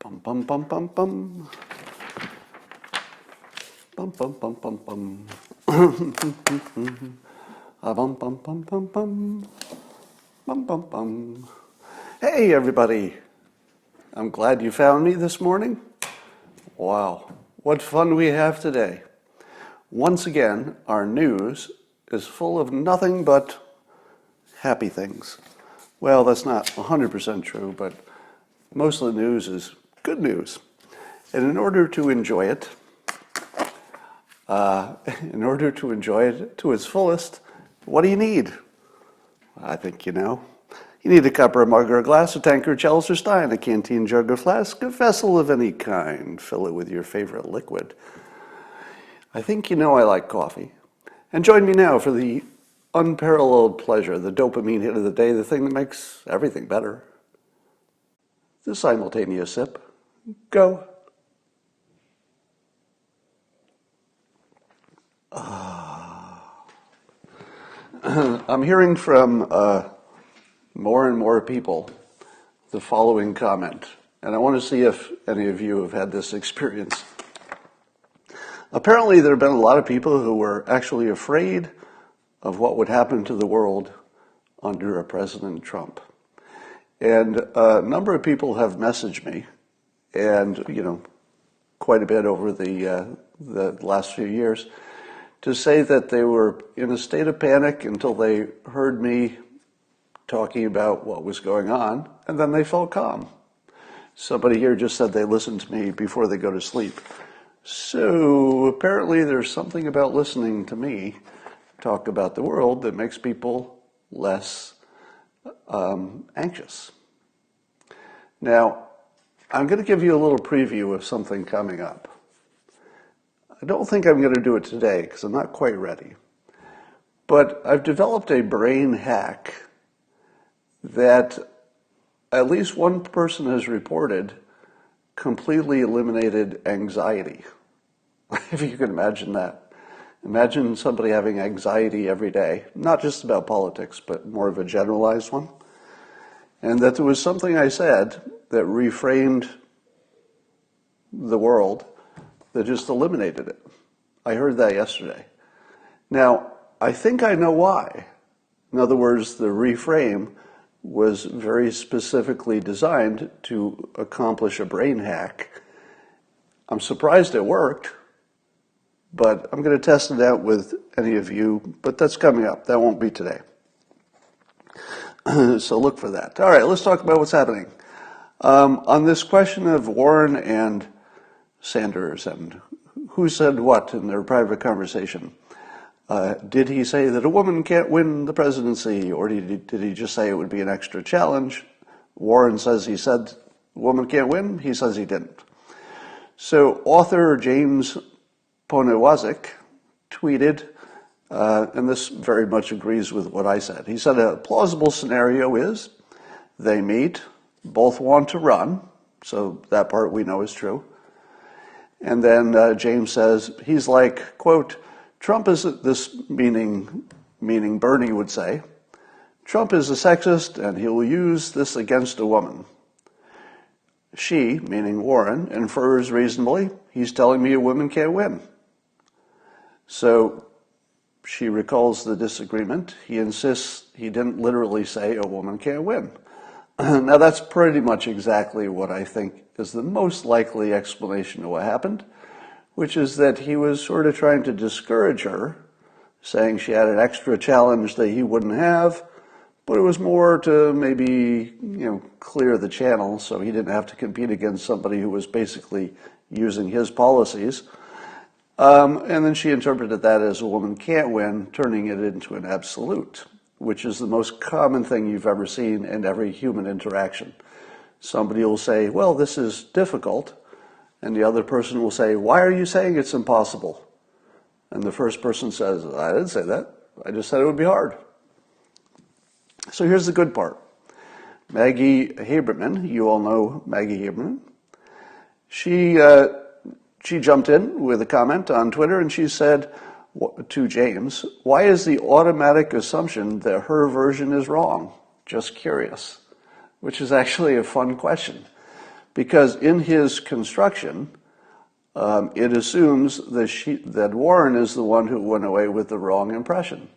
Bum bum bum bum bum. Bum bum bum bum bum. Bum bum bum bum bum. Bum bum bum. Hey everybody. I'm glad you found me this morning. Wow, what fun we have today. Once again, our news is full of nothing but happy things. Well, that's not 100% true, but most of the news is good news. And in order to enjoy it to its fullest, what do you need? I think you know. You need a cup or a mug or a glass, a tankard, chalice or stein, a canteen, jug or flask, a vessel of any kind. Fill it with your favorite liquid. I think you know I like coffee. And join me now for the unparalleled pleasure, the dopamine hit of the day, the thing that makes everything better. The simultaneous sip. Go. I'm hearing from more and more people the following comment, and I want to see if any of you have had this experience. Apparently, there have been a lot of people who were actually afraid of what would happen to the world under a President Trump. And a number of people have messaged me, and quite a bit over the last few years, to say that they were in a state of panic until they heard me talking about what was going on, and then they felt calm. Somebody here just said they listened to me before they go to sleep. So apparently there's something about listening to me talk about the world that makes people less anxious. Now, I'm going to give you a little preview of something coming up. I don't think I'm going to do it today because I'm not quite ready. But I've developed a brain hack that at least one person has reported completely eliminated anxiety. If you can imagine that. Imagine somebody having anxiety every day, not just about politics, but more of a generalized one. And that there was something I said that reframed the world that just eliminated it. I heard that yesterday. Now, I think I know why. In other words, the reframe was very specifically designed to accomplish a brain hack. I'm surprised it worked, but I'm going to test it out with any of you, but that's coming up. That won't be today. So look for that. All right, let's talk about what's happening. On this question of Warren and Sanders and who said what in their private conversation, did he say that a woman can't win the presidency, or did he just say it would be an extra challenge? Warren says he said a woman can't win. He says he didn't. So author James Poniewozik tweeted, and this very much agrees with what I said. He said a plausible scenario is they meet, both want to run, so that part we know is true. And then James says, he's like, quote, Trump is this, meaning Bernie would say, Trump is a sexist and he will use this against a woman. She, meaning Warren, infers reasonably, he's telling me a woman can't win. So she recalls the disagreement. He insists he didn't literally say a woman can't win. Now that's pretty much exactly what I think is the most likely explanation of what happened, which is that he was sort of trying to discourage her, saying she had an extra challenge that he wouldn't have, but it was more to maybe, clear the channel so he didn't have to compete against somebody who was basically using his policies. And then she interpreted that as a woman can't win, turning it into an absolute, which is the most common thing you've ever seen in every human interaction. Somebody will say, well, this is difficult. And the other person will say, why are you saying it's impossible? And the first person says, I didn't say that. I just said it would be hard. So here's the good part. Maggie Haberman, you all know Maggie Haberman, she jumped in with a comment on Twitter and she said to James, why is the automatic assumption that her version is wrong? Just curious, which is actually a fun question. because in his construction, it assumes that Warren is the one who went away with the wrong impression.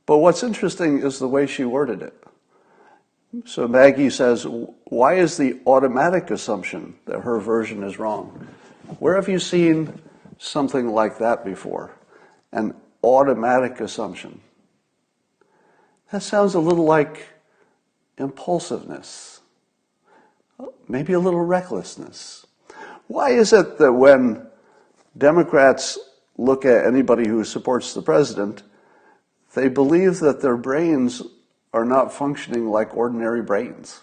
But what's interesting is the way she worded it. So Maggie says, why is the automatic assumption that her version is wrong? Where have you seen something like that before? An automatic assumption. That sounds a little like impulsiveness, maybe a little recklessness. Why is it that when Democrats look at anybody who supports the president, they believe that their brains are not functioning like ordinary brains,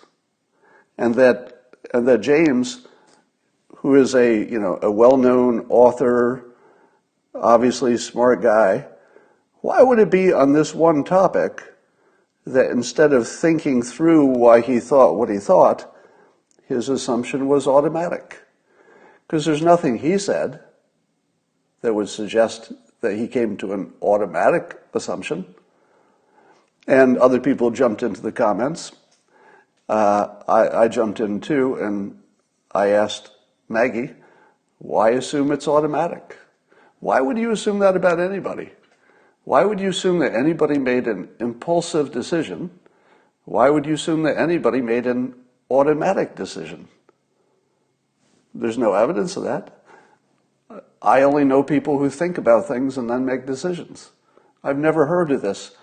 and that James, who is a well-known author, obviously smart guy, why would it be on this one topic that instead of thinking through why he thought what he thought, his assumption was automatic? Because there's nothing he said that would suggest that he came to an automatic assumption. And other people jumped into the comments. I jumped in too, and I asked Maggie, why assume it's automatic? Why would you assume that about anybody? Why would you assume that anybody made an impulsive decision? Why would you assume that anybody made an automatic decision? There's no evidence of that. I only know people who think about things and then make decisions. I've never heard of this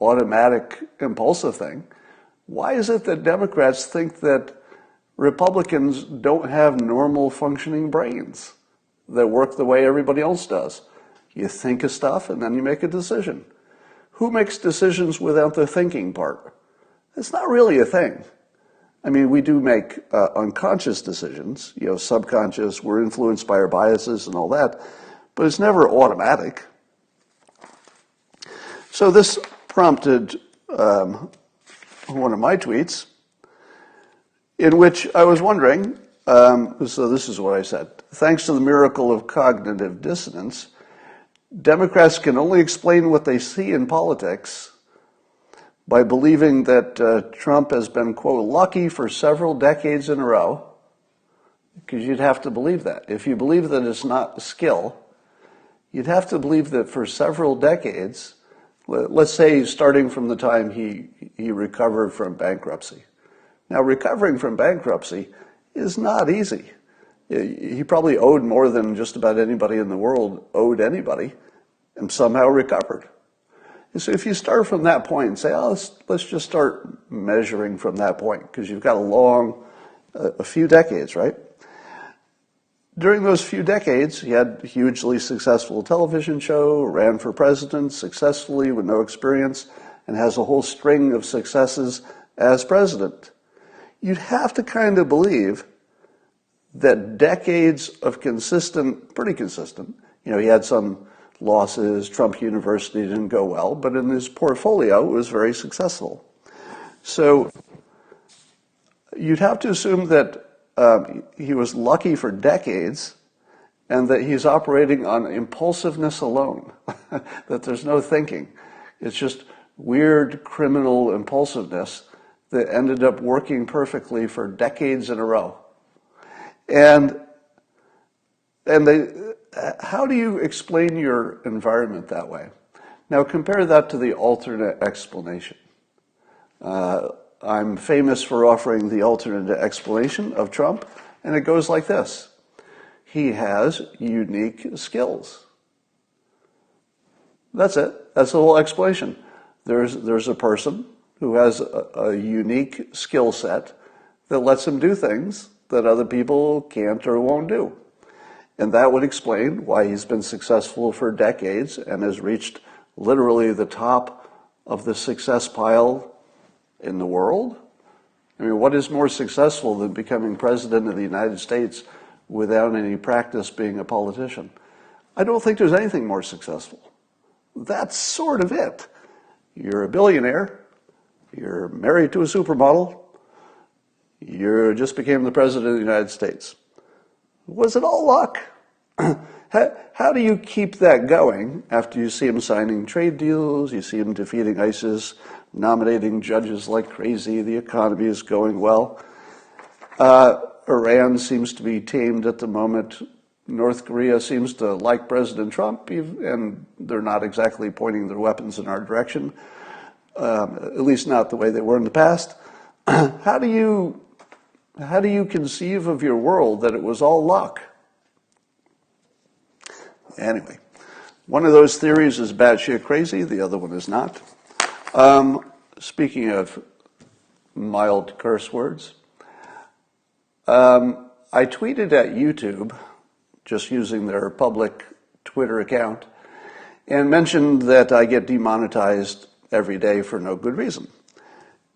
automatic impulsive thing. Why is it that Democrats think that Republicans don't have normal functioning brains that work the way everybody else does? You think of stuff and then you make a decision. Who makes decisions without the thinking part? It's not really a thing. I mean, we do make unconscious decisions, subconscious, we're influenced by our biases and all that, but it's never automatic. So this prompted one of my tweets in which I was wondering, so this is what I said: thanks to the miracle of cognitive dissonance, Democrats can only explain what they see in politics by believing that Trump has been, quote, lucky for several decades in a row, because you'd have to believe that. If you believe that it's not skill, you'd have to believe that for several decades, let's say starting from the time he recovered from bankruptcy. Now, recovering from bankruptcy is not easy. He probably owed more than just about anybody in the world owed anybody, and somehow recovered. And so if you start from that point and say, oh, let's just start measuring from that point, because you've got a few decades, right? During those few decades, he had a hugely successful television show, ran for president successfully with no experience, and has a whole string of successes as president. You'd have to kind of believe that decades of pretty consistent, he had some losses, Trump University didn't go well, but in his portfolio it was very successful. So you'd have to assume that he was lucky for decades and that he's operating on impulsiveness alone, that there's no thinking. It's just weird criminal impulsiveness that ended up working perfectly for decades in a row. And how do you explain your environment that way? Now compare that to the alternate explanation. I'm famous for offering the alternate explanation of Trump, and it goes like this. He has unique skills. That's it. That's the whole explanation. There's a person who has a unique skill set that lets him do things that other people can't or won't do. And that would explain why he's been successful for decades and has reached literally the top of the success pile in the world. I mean, what is more successful than becoming president of the United States without any practice being a politician? I don't think there's anything more successful. That's sort of it. You're a billionaire. You're married to a supermodel. You just became the president of the United States. Was it all luck? How do you keep that going after you see him signing trade deals, you see him defeating ISIS, nominating judges like crazy, the economy is going well? Iran seems to be tamed at the moment. North Korea seems to like President Trump, and they're not exactly pointing their weapons in our direction, at least not the way they were in the past. How do you conceive of your world that it was all luck? Anyway, one of those theories is batshit crazy, the other one is not. Speaking of mild curse words, I tweeted at YouTube, just using their public Twitter account, and mentioned that I get demonetized every day for no good reason.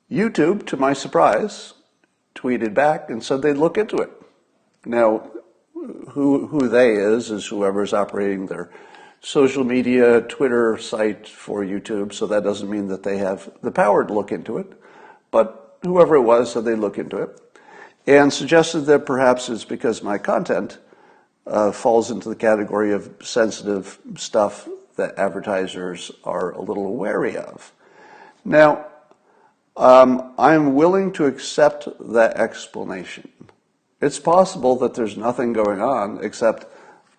YouTube, to my surprise, tweeted back and said they'd look into it. Now, who they is whoever's operating their social media Twitter site for YouTube, so that doesn't mean that they have the power to look into it. But whoever it was said they'd look into it and suggested that perhaps it's because my content falls into the category of sensitive stuff that advertisers are a little wary of. Now, I'm willing to accept that explanation. It's possible that there's nothing going on except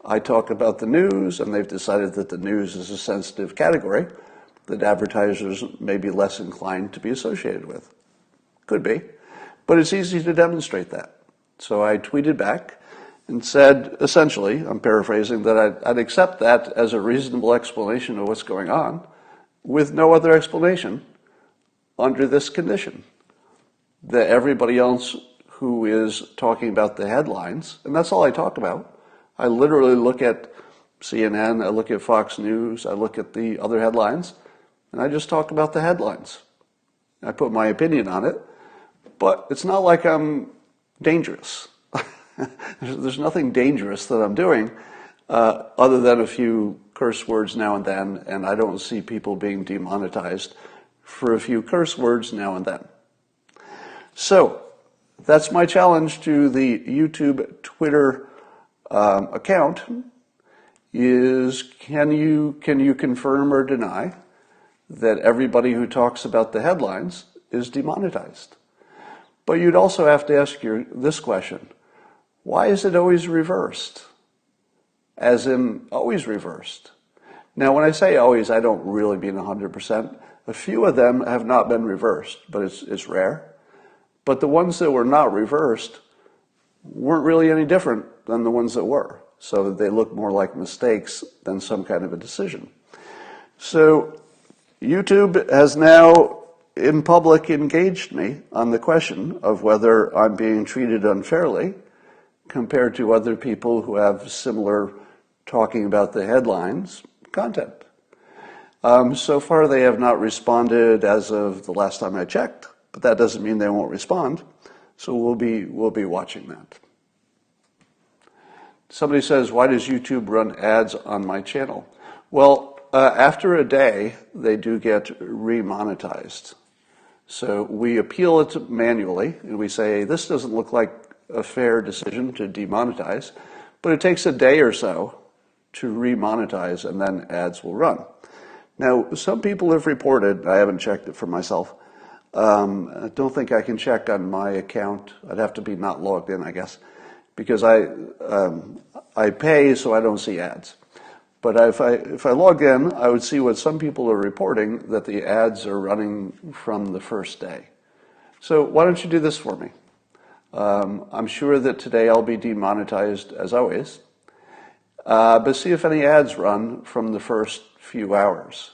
I talk about the news and they've decided that the news is a sensitive category that advertisers may be less inclined to be associated with. Could be. But it's easy to demonstrate that. So I tweeted back and said, essentially, I'm paraphrasing, that I'd accept that as a reasonable explanation of what's going on with no other explanation under this condition. That everybody else who is talking about the headlines, and that's all I talk about. I literally look at CNN, I look at Fox News, I look at the other headlines, and I just talk about the headlines. I put my opinion on it, but it's not like I'm dangerous. There's nothing dangerous that I'm doing other than a few curse words now and then, and I don't see people being demonetized for a few curse words now and then. So that's my challenge to the YouTube Twitter account is can you confirm or deny that everybody who talks about the headlines is demonetized? But you'd also have to ask this question. Why is it always reversed? As in, always reversed. Now, when I say always, I don't really mean 100%. A few of them have not been reversed, but it's rare. But the ones that were not reversed weren't really any different than the ones that were. So they look more like mistakes than some kind of a decision. So YouTube has now, in public, engaged me on the question of whether I'm being treated unfairly compared to other people who have similar talking about the headlines content. So far, they have not responded as of the last time I checked, but that doesn't mean they won't respond. So we'll be watching that. Somebody says, why does YouTube run ads on my channel? Well, after a day, they do get remonetized. So we appeal it manually, and we say, this doesn't look like a fair decision to demonetize, but it takes a day or so to remonetize, and then ads will run. Now, some people have reported, I haven't checked it for myself, I don't think I can check on my account. I'd have to be not logged in, I guess, because I pay so I don't see ads. But if I log in, I would see what some people are reporting, that the ads are running from the first day. So why don't you do this for me? I'm sure that today I'll be demonetized as always, but see if any ads run from the first few hours.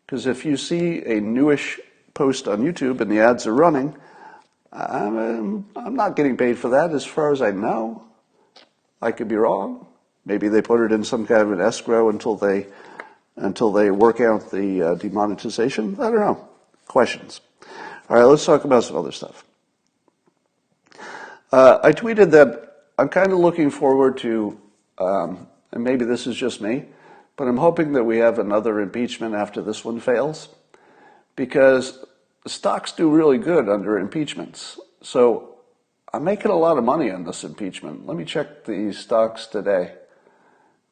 Because if you see a newish post on YouTube and the ads are running, I'm not getting paid for that as far as I know. I could be wrong. Maybe they put it in some kind of an escrow until they work out the demonetization. I don't know. Questions. All right, let's talk about some other stuff. I tweeted that I'm kind of looking forward to, and maybe this is just me, but I'm hoping that we have another impeachment after this one fails, because stocks do really good under impeachments. So I'm making a lot of money on this impeachment. Let me check the stocks today.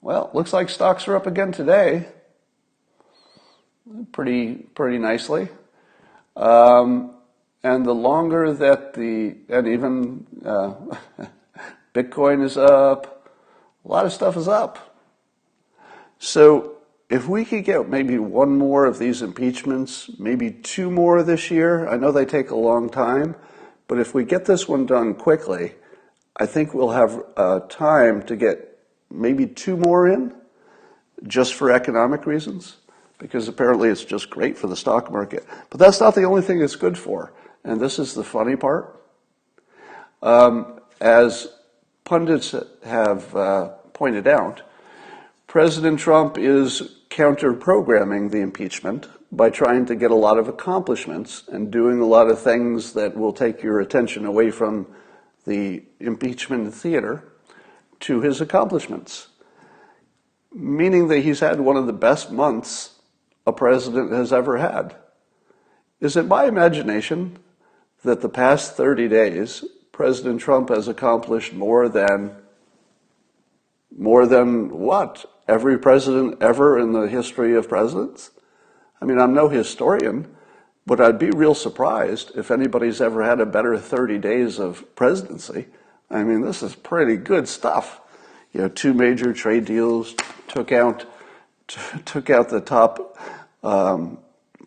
Well, looks like stocks are up again today, pretty nicely. And the longer that and even Bitcoin is up, a lot of stuff is up. So if we could get maybe one more of these impeachments, maybe two more this year, I know they take a long time, but if we get this one done quickly, I think we'll have time to get maybe two more in, just for economic reasons, because apparently it's just great for the stock market. But that's not the only thing it's good for, and this is the funny part. As pundits have pointed out, President Trump is counter-programming the impeachment by trying to get a lot of accomplishments and doing a lot of things that will take your attention away from the impeachment theater to his accomplishments, meaning that he's had one of the best months a president has ever had. Is it my imagination that the past 30 days, President Trump has accomplished more than what? Every president ever in the history of presidents? I mean, I'm no historian, but I'd be real surprised if anybody's ever had a better 30 days of presidency. I mean, this is pretty good stuff. You know, 2 major trade deals, took out the top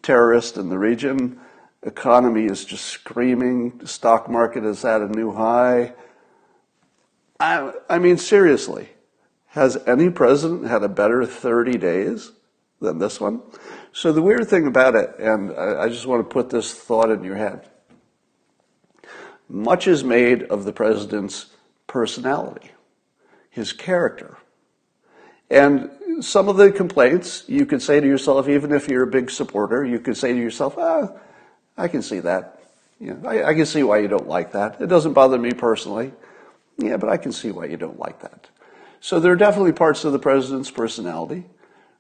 terrorist in the region. Economy is just screaming. The stock market is at a new high. I mean, seriously, has any president had a better 30 days than this one? So the weird thing about it, and I just want to put this thought in your head, much is made of the president's personality, his character. And some of the complaints, you could say to yourself, even if you're a big supporter, you could say to yourself, I can see that. You know, I can see why you don't like that. It doesn't bother me personally. Yeah, but I can see why you don't like that. So there are definitely parts of the president's personality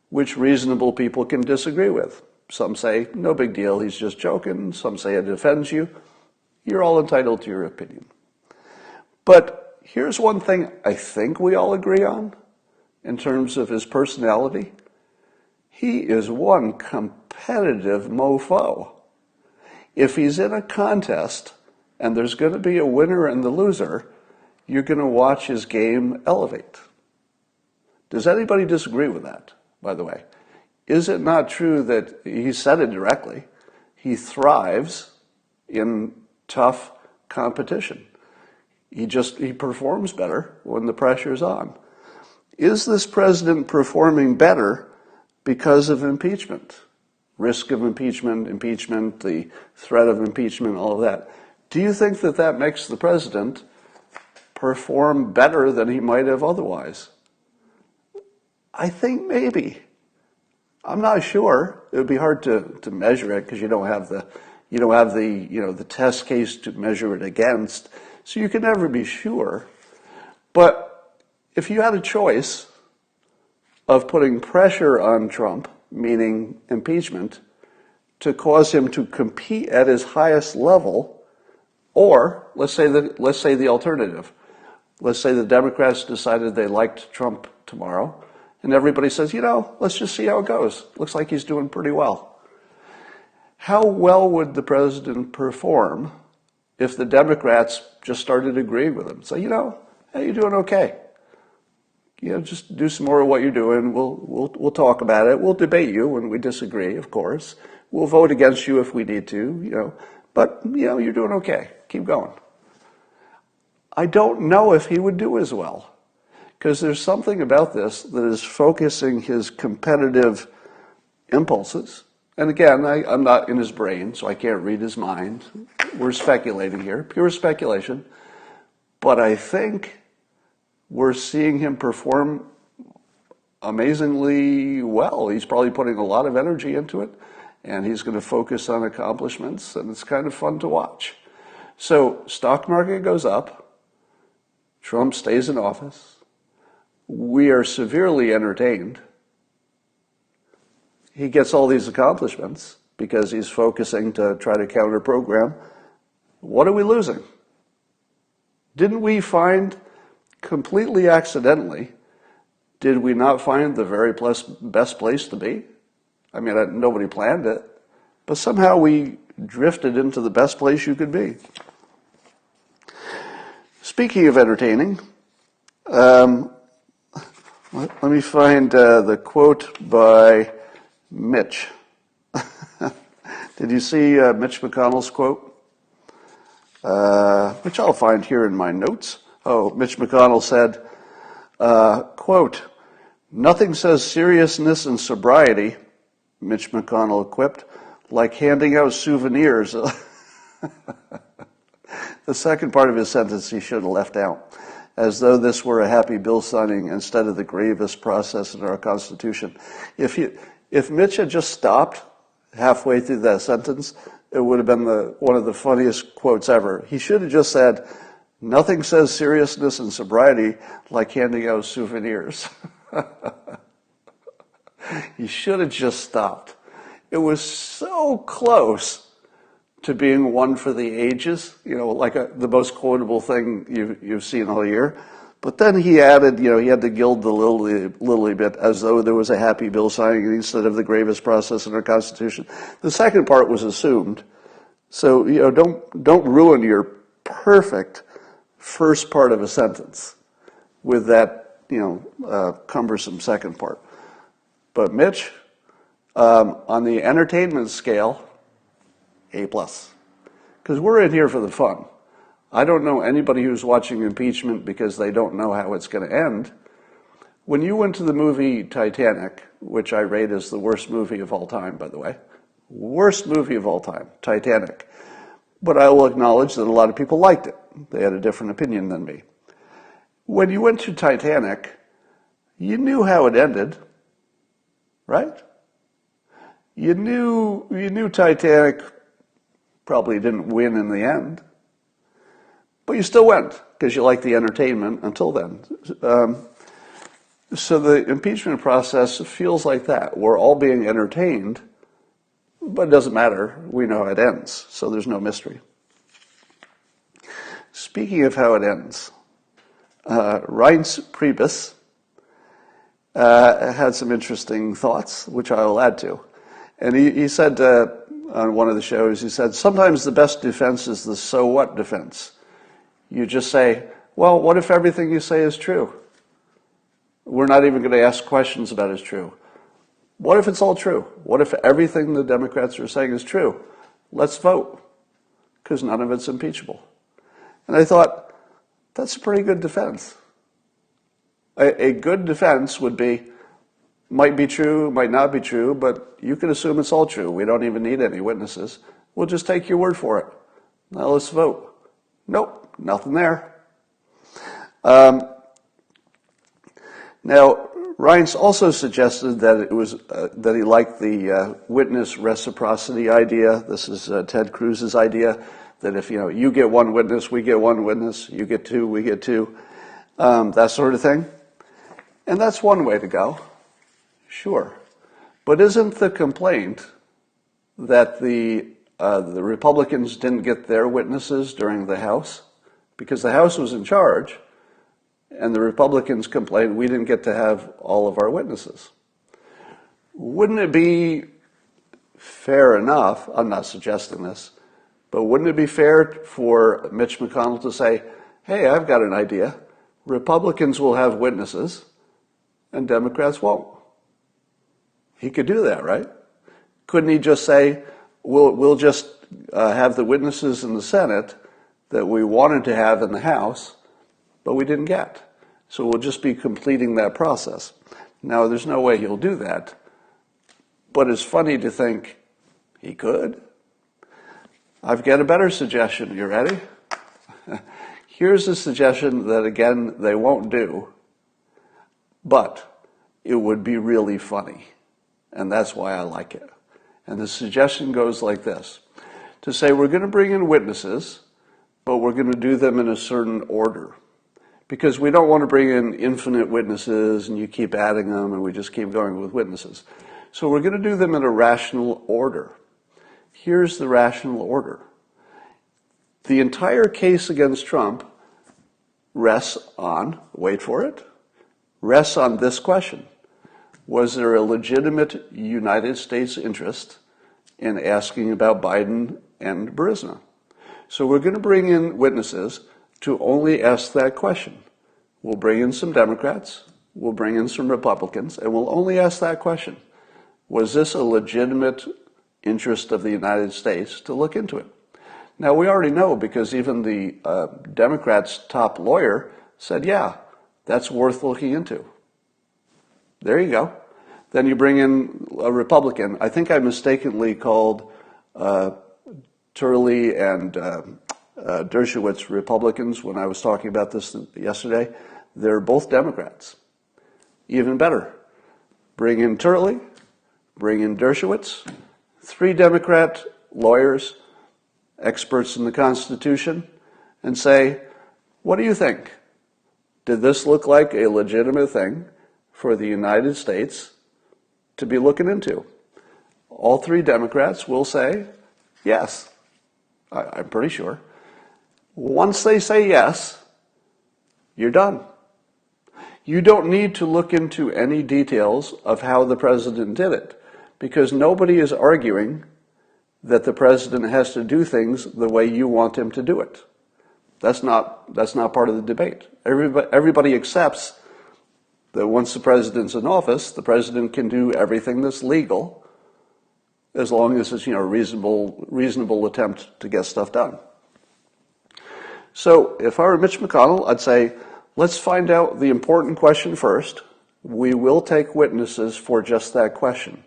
which reasonable people can disagree with. Some say, no big deal, he's just joking. Some say it offends you. You're all entitled to your opinion. But here's one thing I think we all agree on in terms of his personality. He is one competitive mofo. If he's in a contest and there's going to be a winner and the loser, you're going to watch his game elevate. Does anybody disagree with that, by the way? Is it not true that he said it directly? He thrives in tough competition. He performs better when the pressure's on. Is this president performing better because of impeachment? Risk of impeachment, the threat of impeachment, all of that. Do you think that that makes the president perform better than he might have otherwise? I think maybe. I'm not sure. It would be hard to measure it because you don't have the test case to measure it against. So you can never be sure. But if you had a choice of putting pressure on Trump, meaning impeachment, to cause him to compete at his highest level, or let's say the alternative. Let's say the Democrats decided they liked Trump tomorrow, and everybody says, let's just see how it goes. Looks like he's doing pretty well. How well would the president perform if the Democrats just started agreeing with him? Say, hey, you're doing okay. Just do some more of what you're doing. We'll talk about it. We'll debate you when we disagree, of course. We'll vote against you if we need to, But, you're doing okay. Keep going. I don't know if he would do as well, because there's something about this that is focusing his competitive impulses. And again, I'm not in his brain, so I can't read his mind. We're speculating here, pure speculation. But I think we're seeing him perform amazingly well. He's probably putting a lot of energy into it, and he's going to focus on accomplishments, and it's kind of fun to watch. So stock market goes up. Trump stays in office. We are severely entertained. He gets all these accomplishments because he's focusing to try to counter-program. What are we losing? Didn't we find, completely accidentally, did we not find the very best place to be? I mean, nobody planned it, but somehow we drifted into the best place you could be. Speaking of entertaining, let me find the quote by Mitch. Did you see Mitch McConnell's quote? Which I'll find here in my notes. Oh, Mitch McConnell said, quote, "Nothing says seriousness and sobriety," Mitch McConnell quipped, "like handing out souvenirs." The second part of his sentence he should have left out, as though this were a happy bill signing instead of the gravest process in our Constitution. If Mitch had just stopped halfway through that sentence, it would have been one of the funniest quotes ever. He should have just said, "Nothing says seriousness and sobriety like handing out souvenirs." He should have just stopped. It was so close to being one for the ages, like the most quotable thing you've seen all year. But then he added, he had to gild the lily bit, as though there was a happy bill signing instead of the gravest process in our Constitution. The second part was assumed. So, don't ruin your perfect first part of a sentence with that, cumbersome second part. But Mitch, on the entertainment scale, A+. Because we're in here for the fun. I don't know anybody who's watching impeachment because they don't know how it's going to end. When you went to the movie Titanic, which I rate as the worst movie of all time, by the way, worst movie of all time, Titanic. But I will acknowledge that a lot of people liked it. They had a different opinion than me. When you went to Titanic, you knew how it ended, right? You knew Titanic probably didn't win in the end, but you still went because you liked the entertainment until then. So the impeachment process feels like that. We're all being entertained, but it doesn't matter. We know how it ends, so there's no mystery. Speaking of how it ends, Reince Priebus had some interesting thoughts, which I will add to. And he said on one of the shows, he said, sometimes the best defense is the so what defense. You just say, well, what if everything you say is true? We're not even going to ask questions about it's true. What if it's all true? What if everything the Democrats are saying is true? Let's vote, because none of it's impeachable. And I thought, that's a pretty good defense. A good defense would be, might be true, might not be true, but you can assume it's all true. We don't even need any witnesses. We'll just take your word for it. Now let's vote. Nope, nothing there. Now, Reince also suggested that it was that he liked the witness reciprocity idea. This is Ted Cruz's idea, that if you get one witness, we get one witness, you get two, we get two, that sort of thing. And that's one way to go, sure. But isn't the complaint that the Republicans didn't get their witnesses during the House? Because the House was in charge, and the Republicans complained we didn't get to have all of our witnesses. Wouldn't it be fair enough, I'm not suggesting this, but wouldn't it be fair for Mitch McConnell to say, hey, I've got an idea. Republicans will have witnesses, and Democrats won't. He could do that, right? Couldn't he just say, we'll just have the witnesses in the Senate that we wanted to have in the House, but we didn't get. So we'll just be completing that process. Now, there's no way he'll do that, but it's funny to think he could. I've got a better suggestion. You ready? Here's a suggestion that, again, they won't do, but it would be really funny, and that's why I like it. And the suggestion goes like this, to say we're going to bring in witnesses, but we're going to do them in a certain order. Because we don't want to bring in infinite witnesses and you keep adding them and we just keep going with witnesses. So we're going to do them in a rational order. Here's the rational order. The entire case against Trump rests on, wait for it, rests on this question. Was there a legitimate United States interest in asking about Biden and Burisma. So we're going to bring in witnesses to only ask that question. We'll bring in some Democrats, we'll bring in some Republicans, and we'll only ask that question. Was this a legitimate interest of the United States to look into it? Now, we already know because even the Democrats' top lawyer said, yeah, that's worth looking into. There you go. Then you bring in a Republican. I think I mistakenly called Turley and Dershowitz Republicans when I was talking about this yesterday. They're both Democrats. Even better. Bring in Turley, bring in Dershowitz, 3 Democrat lawyers, experts in the Constitution, and say, what do you think? Did this look like a legitimate thing for the United States to be looking into? All 3 Democrats will say yes. I'm pretty sure. Once they say yes, you're done. You don't need to look into any details of how the president did it, because nobody is arguing that the president has to do things the way you want him to do it. That's not part of the debate. Everybody accepts that once the president's in office, the president can do everything that's legal, as long as it's a reasonable attempt to get stuff done. So if I were Mitch McConnell, I'd say, let's find out the important question first. We will take witnesses for just that question.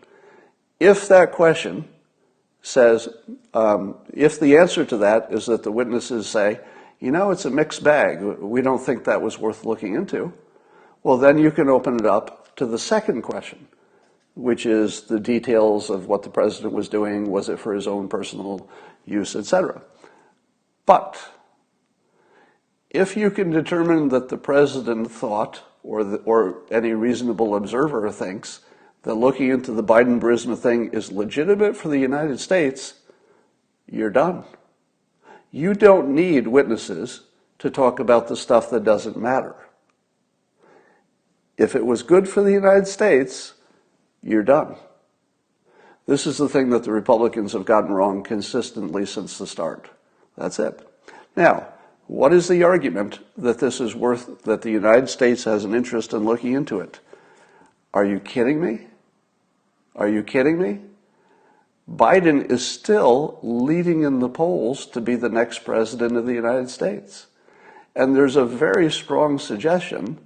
If that question says, if the answer to that is that the witnesses say, it's a mixed bag, we don't think that was worth looking into, well, then you can open it up to the second question, which is the details of what the president was doing, was it for his own personal use, etc. But if you can determine that the president thought, or any reasonable observer thinks, that looking into the Biden-Burisma thing is legitimate for the United States, you're done. You don't need witnesses to talk about the stuff that doesn't matter. If it was good for the United States, you're done. This is the thing that the Republicans have gotten wrong consistently since the start. That's it. Now, what is the argument that this is worth, that the United States has an interest in looking into it? Are you kidding me? Are you kidding me? Biden is still leading in the polls to be the next president of the United States. And there's a very strong suggestion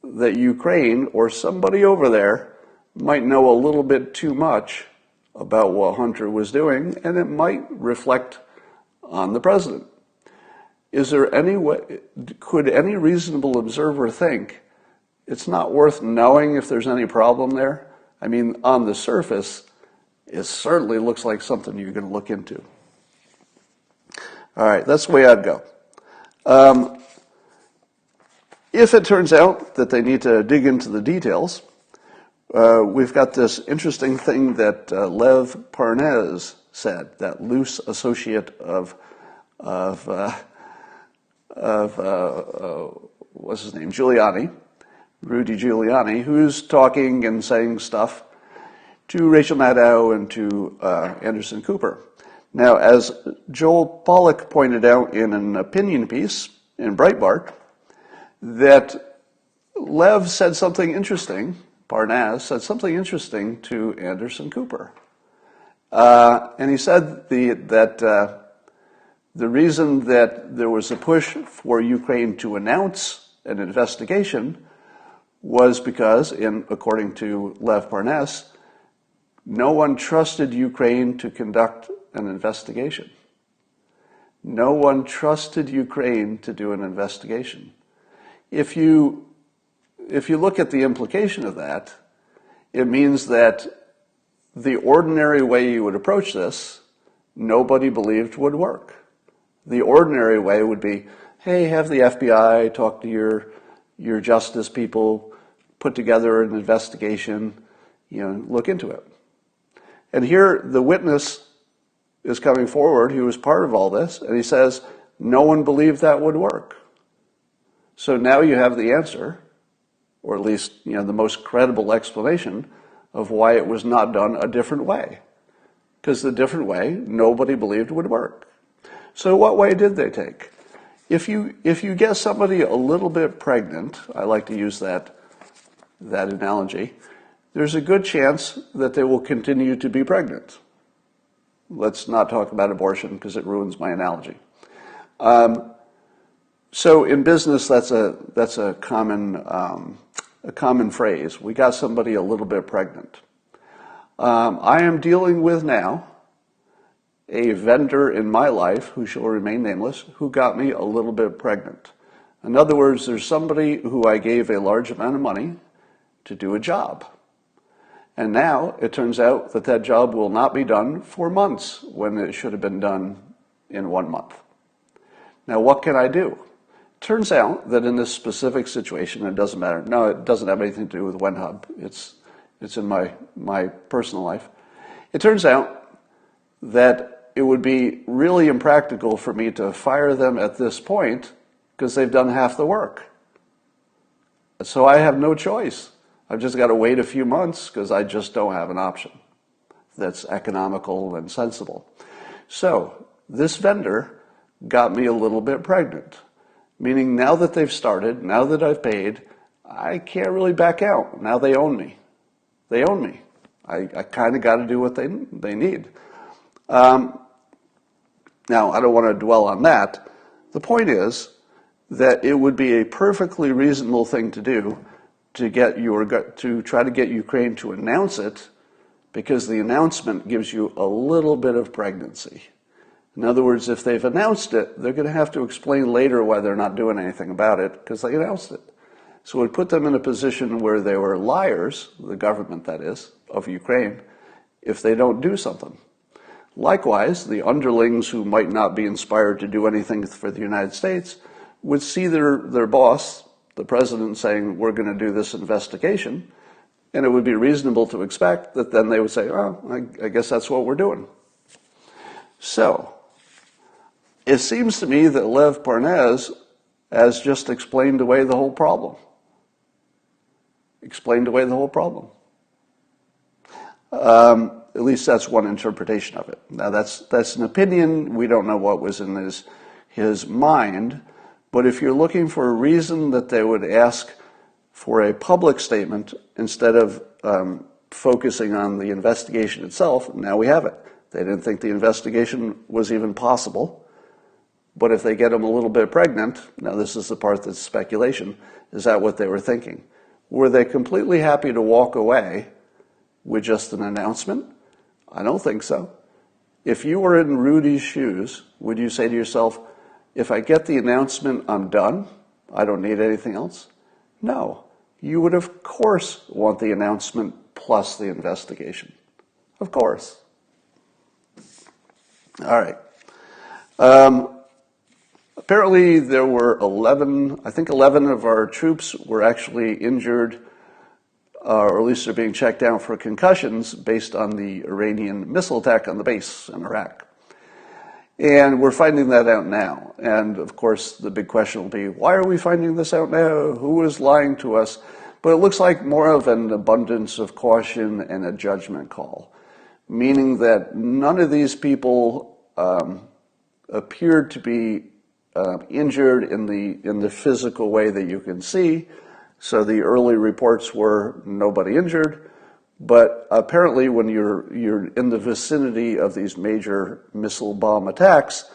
that Ukraine or somebody over there might know a little bit too much about what Hunter was doing, and it might reflect on the president. Is there any way, could any reasonable observer think it's not worth knowing if there's any problem there? I mean, on the surface, it certainly looks like something you're going to look into. All right, that's the way I'd go. If it turns out that they need to dig into the details, we've got this interesting thing that Lev Parnas said, that loose associate of what's his name, Rudy Giuliani, who's talking and saying stuff to Rachel Maddow and to Anderson Cooper. Now, as Joel Pollack pointed out in an opinion piece in Breitbart, that Lev said something interesting, Parnas said something interesting to Anderson Cooper. And he said that the reason that there was a push for Ukraine to announce an investigation was because, according to Lev Parnas, no one trusted Ukraine to conduct an investigation. No one trusted Ukraine to do an investigation. If you look at the implication of that, it means that the ordinary way you would approach this, nobody believed would work. The ordinary way would be, hey, have the FBI talk to your justice people, put together an investigation, look into it. And here the witness is coming forward, who was part of all this, and he says, no one believed that would work. So now you have the answer, or at least the most credible explanation of why it was not done a different way. because the different way nobody believed would work. So what way did they take? If you get somebody a little bit pregnant, I like to use that analogy, there's a good chance that they will continue to be pregnant. Let's not talk about abortion because it ruins my analogy. So in business, that's a common phrase. We got somebody a little bit pregnant. I am dealing with now a vendor in my life, who shall remain nameless, who got me a little bit pregnant. In other words, there's somebody who I gave a large amount of money to do a job. And now it turns out that that job will not be done for months when it should have been done in 1 month. Now, what can I do? Turns out that in this specific situation, it doesn't matter. No, it doesn't have anything to do with WenHub. It's in my personal life. It turns out that it would be really impractical for me to fire them at this point because they've done half the work. So I have no choice. I've just got to wait a few months because I just don't have an option that's economical and sensible. So this vendor got me a little bit pregnant, meaning now that they've started, now that I've paid, I can't really back out. Now they own me. They own me. I kind of got to do what they need. Now, I don't want to dwell on that. The point is that it would be a perfectly reasonable thing to do to try to get Ukraine to announce it, because the announcement gives you a little bit of pregnancy. In other words, if they've announced it, they're going to have to explain later why they're not doing anything about it, because they announced it. So it would put them in a position where they were liars, the government that is, of Ukraine, if they don't do something. Likewise, the underlings who might not be inspired to do anything for the United States would see their boss, the president, saying, we're going to do this investigation, and it would be reasonable to expect that then they would say, oh, I guess that's what we're doing. So, it seems to me that Lev Parnas has just explained away the whole problem. Explained away the whole problem. At least that's one interpretation of it. Now that's an opinion. We don't know what was in his mind. But if you're looking for a reason that they would ask for a public statement instead of focusing on the investigation itself, now we have it. They didn't think the investigation was even possible. But if they get them a little bit pregnant, now this is the part that's speculation, is that what they were thinking? Were they completely happy to walk away with just an announcement? I don't think so. If you were in Rudy's shoes, would you say to yourself, if I get the announcement, I'm done? I don't need anything else? No. You would, of course, want the announcement plus the investigation. Of course. All right. Apparently there were 11 of our troops were actually injured, or at least they're being checked down for concussions based on the Iranian missile attack on the base in Iraq. And we're finding that out now. And of course, the big question will be, why are we finding this out now? Who is lying to us? But it looks like more of an abundance of caution and a judgment call, meaning that none of these people appeared to be injured in the physical way that you can see. So the early reports were nobody injured, but apparently when you're in the vicinity of these major missile bomb attacks,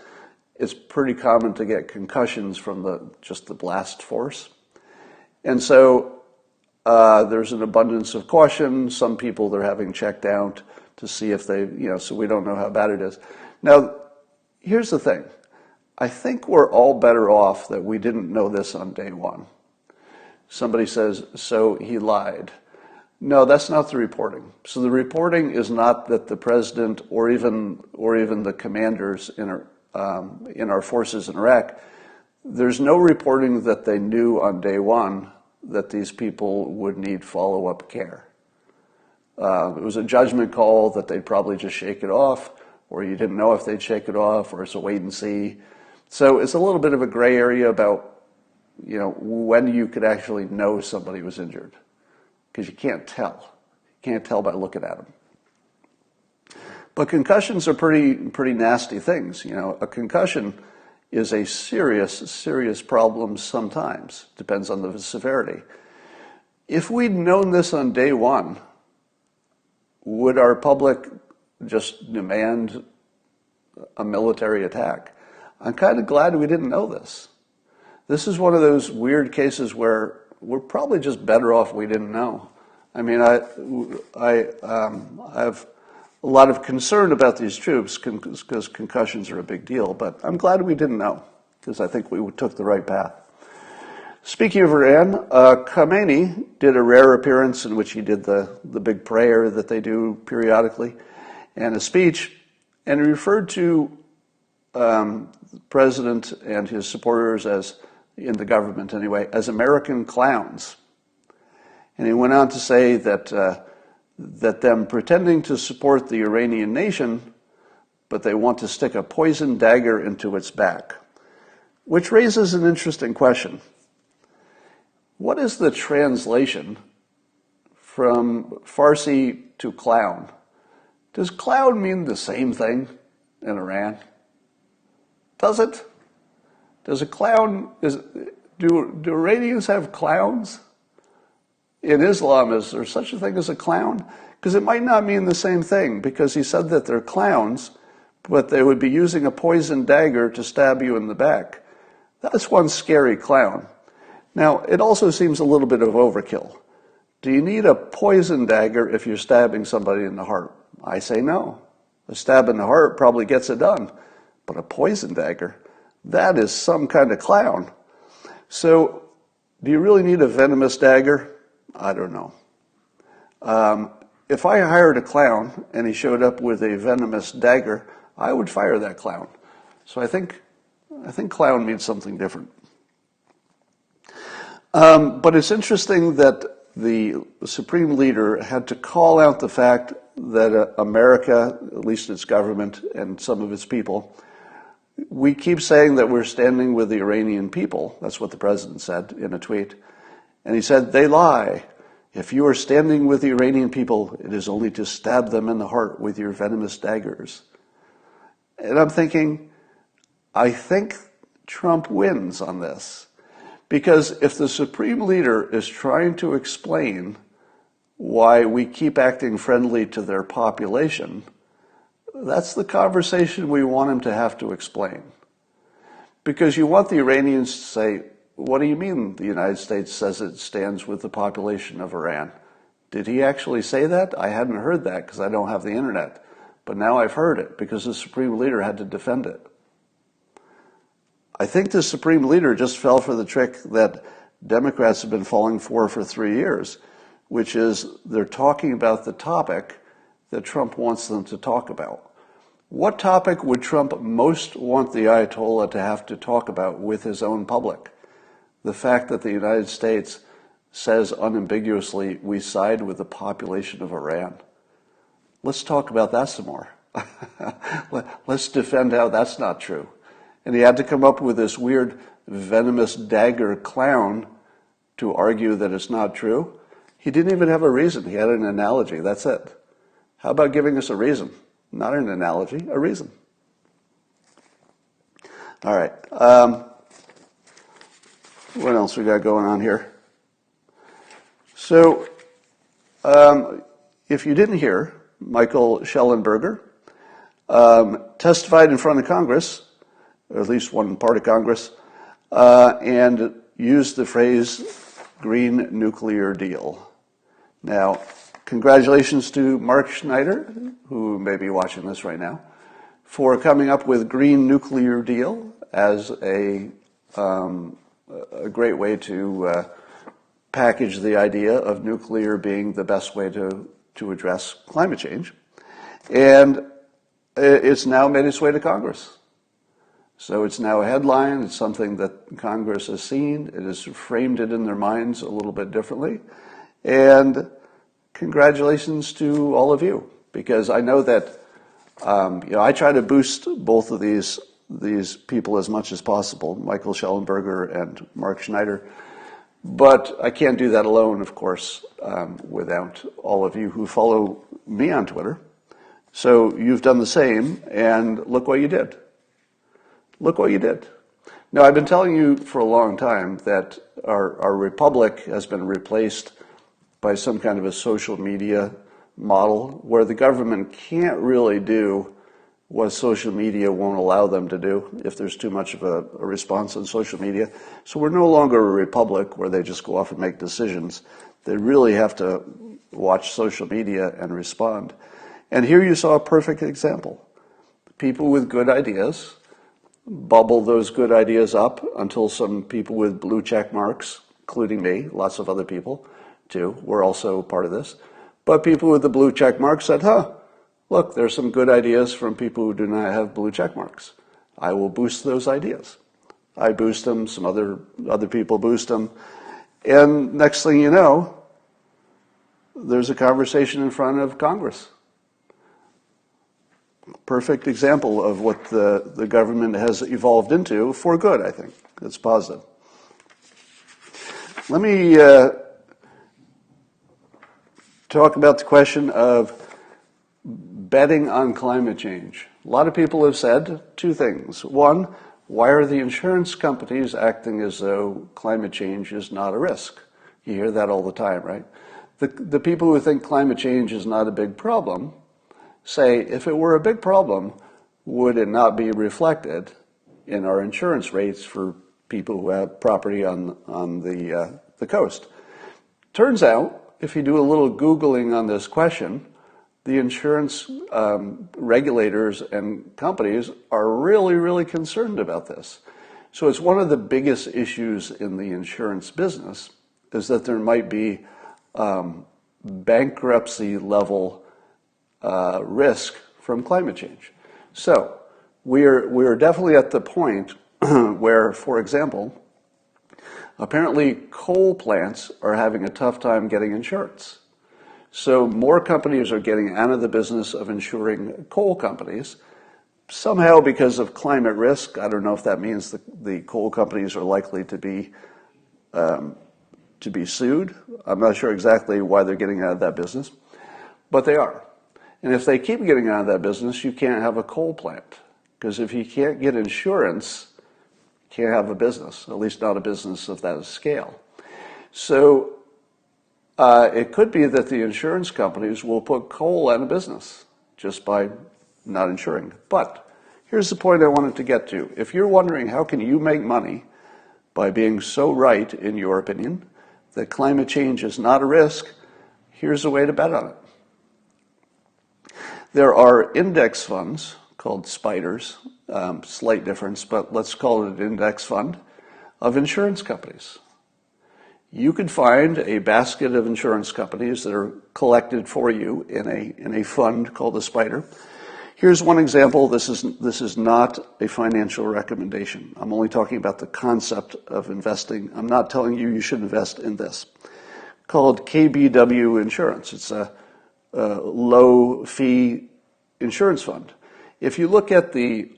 it's pretty common to get concussions from just the blast force. And so there's an abundance of caution. Some people they're having checked out to see if they, so we don't know how bad it is. Now, here's the thing. I think we're all better off that we didn't know this on day one. Somebody says, so he lied. No, that's not the reporting. So the reporting is not that the president or even the commanders in our forces in Iraq, there's no reporting that they knew on day one that these people would need follow-up care. It was a judgment call that they'd probably just shake it off, or you didn't know if they'd shake it off, or it's a wait and see. So it's a little bit of a gray area about, when you could actually know somebody was injured, because you can't tell. You can't tell by looking at them. But concussions are pretty nasty things. You know, a concussion is a serious problem sometimes. Depends on the severity. If we'd known this on day one, would our public just demand a military attack? I'm kind of glad we didn't know this. This is one of those weird cases where we're probably just better off we didn't know. I mean, I have a lot of concern about these troops because concussions are a big deal, but I'm glad we didn't know because I think we took the right path. Speaking of Iran, Khamenei did a rare appearance in which he did the big prayer that they do periodically and a speech, and he referred to the president and his supporters, as in the government anyway, as American clowns. And he went on to say that them pretending to support the Iranian nation, but they want to stick a poison dagger into its back, which raises an interesting question. What is the translation from Farsi to clown? Does clown mean the same thing in Iran? Does it? Does a clown, do Iranians have clowns? In Islam, is there such a thing as a clown? Because it might not mean the same thing, because he said that they're clowns, but they would be using a poison dagger to stab you in the back. That's one scary clown. Now, it also seems a little bit of overkill. Do you need a poison dagger if you're stabbing somebody in the heart? I say no. A stab in the heart probably gets it done. But a poison dagger, that is some kind of clown. So, do you really need a venomous dagger? I don't know. If I hired a clown and he showed up with a venomous dagger, I would fire that clown. So I think clown means something different. But it's interesting that the Supreme Leader had to call out the fact that America, at least its government and some of its people, we keep saying that we're standing with the Iranian people. That's what the president said in a tweet. And he said, they lie. If you are standing with the Iranian people, it is only to stab them in the heart with your venomous daggers. And I'm thinking, I think Trump wins on this. Because if the Supreme Leader is trying to explain why we keep acting friendly to their population, that's the conversation we want him to have to explain. Because you want the Iranians to say, what do you mean the United States says it stands with the population of Iran? Did he actually say that? I hadn't heard that because I don't have the internet. But now I've heard it because the Supreme Leader had to defend it. I think the Supreme Leader just fell for the trick that Democrats have been falling for 3 years, which is they're talking about the topic that Trump wants them to talk about. What topic would Trump most want the Ayatollah to have to talk about with his own public? The fact that the United States says unambiguously, we side with the population of Iran. Let's talk about that some more. Let's defend how that's not true. And he had to come up with this weird venomous dagger clown to argue that it's not true. He didn't even have a reason. He had an analogy. That's it. How about giving us a reason? Not an analogy, a reason. All right. What else we got going on here? So, if you didn't hear, Michael Shellenberger testified in front of Congress, or at least one part of Congress, and used the phrase green nuclear deal. Now, congratulations to Mark Schneider, who may be watching this right now, for coming up with green nuclear deal as a great way to package the idea of nuclear being the best way to address climate change. And it's now made its way to Congress. So it's now a headline. It's something that Congress has seen. It has framed it in their minds a little bit differently. And congratulations to all of you, because I know that I try to boost both of these people as much as possible, Michael Shellenberger and Mark Schneider. But I can't do that alone, of course, without all of you who follow me on Twitter So you've done the same, and look what you did. Look what you did. Now, I've been telling you for a long time that our republic has been replaced by some kind of a social media model where the government can't really do what social media won't allow them to do if there's too much of a response on social media. So we're no longer a republic where they just go off and make decisions. They really have to watch social media and respond. And here you saw a perfect example. People with good ideas bubble those good ideas up until some people with blue check marks, including me, lots of other people too, were also part of this. But people with the blue check marks said, look, there's some good ideas from people who do not have blue check marks. I will boost those ideas. I boost them, some other people boost them. And next thing you know, there's a conversation in front of Congress. Perfect example of what the government has evolved into for good, I think. It's positive. Let me talk about the question of betting on climate change. A lot of people have said two things. One, why are the insurance companies acting as though climate change is not a risk? You hear that all the time, right? The people who think climate change is not a big problem say, if it were a big problem, would it not be reflected in our insurance rates for people who have property on the coast? Turns out, if you do a little Googling on this question, the insurance regulators and companies are really, really concerned about this. So it's one of the biggest issues in the insurance business is that there might be bankruptcy level risk from climate change. So we're definitely at the point where, for example, apparently coal plants are having a tough time getting insurance. So more companies are getting out of the business of insuring coal companies, somehow because of climate risk. I don't know if that means the coal companies are likely to be sued. I'm not sure exactly why they're getting out of that business, but they are. And if they keep getting out of that business, you can't have a coal plant. Because if you can't get insurance, you can't have a business, at least not a business of that scale. So it could be that the insurance companies will put coal out of business just by not insuring. But here's the point I wanted to get to. If you're wondering how can you make money by being so right, in your opinion, that climate change is not a risk, here's a way to bet on it. There are index funds called spiders, slight difference, but let's call it an index fund of insurance companies. You could find a basket of insurance companies that are collected for you in a fund called a spider. Here's one example. This is not a financial recommendation. I'm only talking about the concept of investing. I'm not telling you you should invest in this. Called KBW Insurance. It's a low fee insurance fund. If you look at the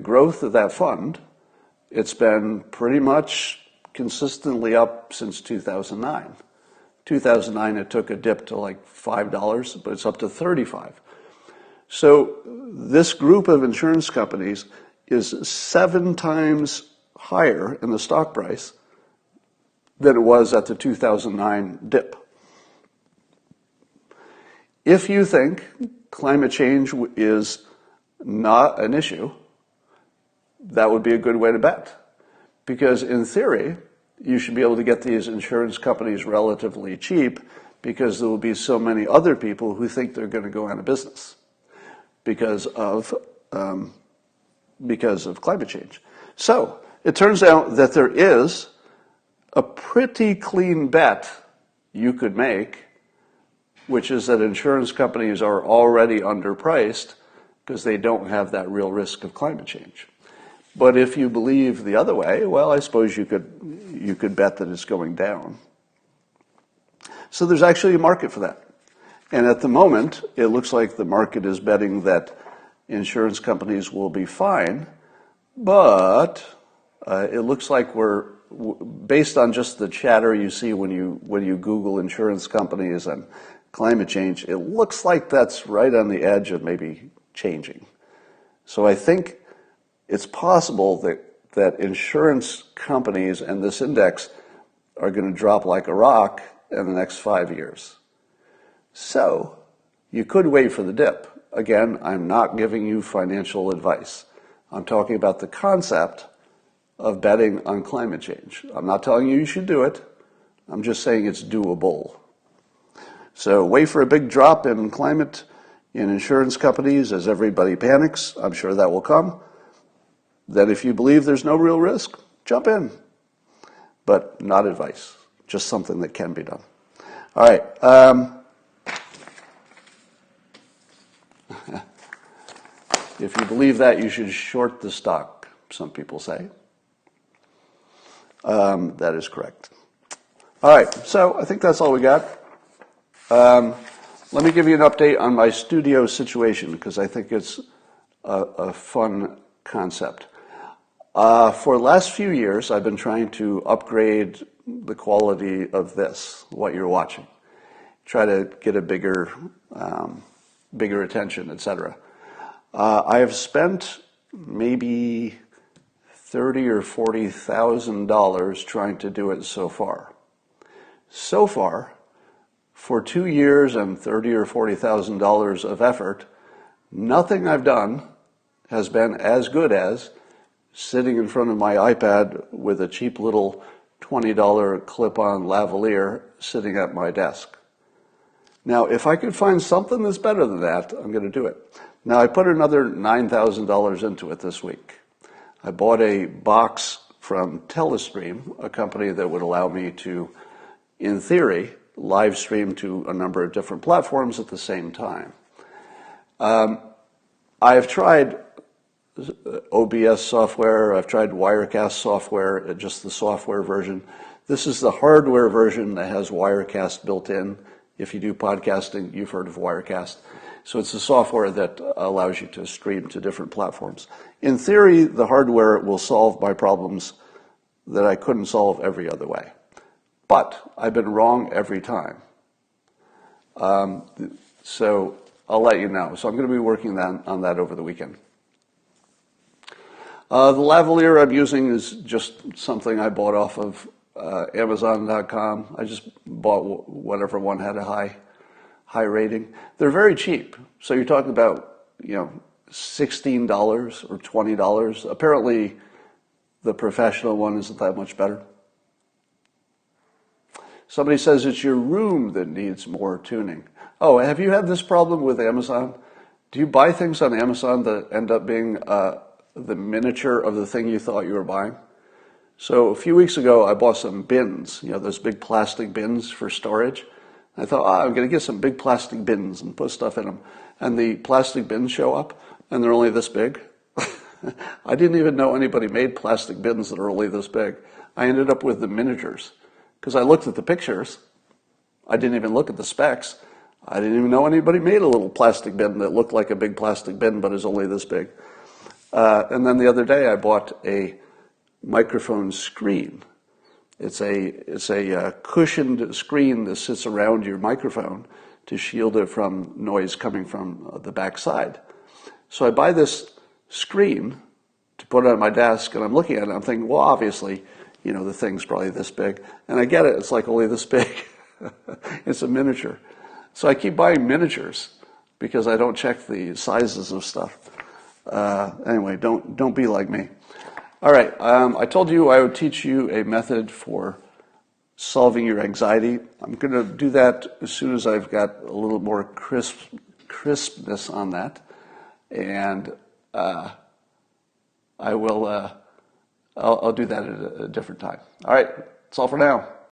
growth of that fund, it's been pretty much consistently up since 2009. 2009 it took a dip to like $5, but it's up to $35. So this group of insurance companies is 7 times higher in the stock price than it was at the 2009 dip. If you think climate change is not an issue, that would be a good way to bet. Because in theory, you should be able to get these insurance companies relatively cheap because there will be so many other people who think they're going to go out of business because of climate change. So it turns out that there is a pretty clean bet you could make, which is that insurance companies are already underpriced because they don't have that real risk of climate change. But if you believe the other way, well, I suppose you could bet that it's going down. So there's actually a market for that. And at the moment, it looks like the market is betting that insurance companies will be fine, but it looks like we're, based on just the chatter you see when you Google insurance companies and climate change, it looks like that's right on the edge of maybe changing. So I think it's possible that insurance companies and this index are going to drop like a rock in the next 5 years. So you could wait for the dip. Again, I'm not giving you financial advice. I'm talking about the concept of betting on climate change. I'm not telling you should do it. I'm just saying it's doable. So wait for a big drop in climate in insurance companies as everybody panics. I'm sure that will come. Then if you believe there's no real risk, jump in. But not advice, just something that can be done. All right. If you believe that, you should short the stock, some people say. That is correct. All right, so I think that's all we got. Let me give you an update on my studio situation because I think it's a fun concept. For the last few years, I've been trying to upgrade the quality of this, what you're watching. Try to get a bigger attention, etc. I have spent maybe $30,000 or $40,000 trying to do it so far. So far, for 2 years and $30,000 or $40,000 of effort, nothing I've done has been as good as sitting in front of my iPad with a cheap little $20 clip-on lavalier sitting at my desk. Now, if I could find something that's better than that, I'm going to do it. Now, I put another $9,000 into it this week. I bought a box from Telestream, a company that would allow me to, in theory, live stream to a number of different platforms at the same time. I've tried OBS software, I've tried Wirecast software, just the software version. This is the hardware version that has Wirecast built in. If you do podcasting, you've heard of Wirecast. So it's the software that allows you to stream to different platforms. In theory, the hardware will solve my problems that I couldn't solve every other way. But I've been wrong every time. So I'll let you know. So I'm going to be working on that over the weekend. The lavalier I'm using is just something I bought off of Amazon.com. I just bought whatever one had a high rating. They're very cheap. So you're talking about, $16 or $20. Apparently, the professional one isn't that much better. Somebody says it's your room that needs more tuning. Oh, have you had this problem with Amazon? Do you buy things on Amazon that end up being the miniature of the thing you thought you were buying? So a few weeks ago, I bought some bins, those big plastic bins for storage. I thought, I'm going to get some big plastic bins and put stuff in them. And the plastic bins show up, and they're only this big. I didn't even know anybody made plastic bins that are only this big. I ended up with the miniatures because I looked at the pictures. I didn't even look at the specs. I didn't even know anybody made a little plastic bin that looked like a big plastic bin but is only this big. And then the other day I bought a microphone screen. It's a cushioned screen that sits around your microphone to shield it from noise coming from the back side. So I buy this screen to put it on my desk, and I'm looking at it, and I'm thinking, well, obviously, the thing's probably this big. And I get it, it's like only this big. It's a miniature. So I keep buying miniatures because I don't check the sizes of stuff. Anyway, don't be like me. All right, I told you I would teach you a method for solving your anxiety. I'm going to do that as soon as I've got a little more crispness on that, and I'll do that at a different time. All right, that's all for now.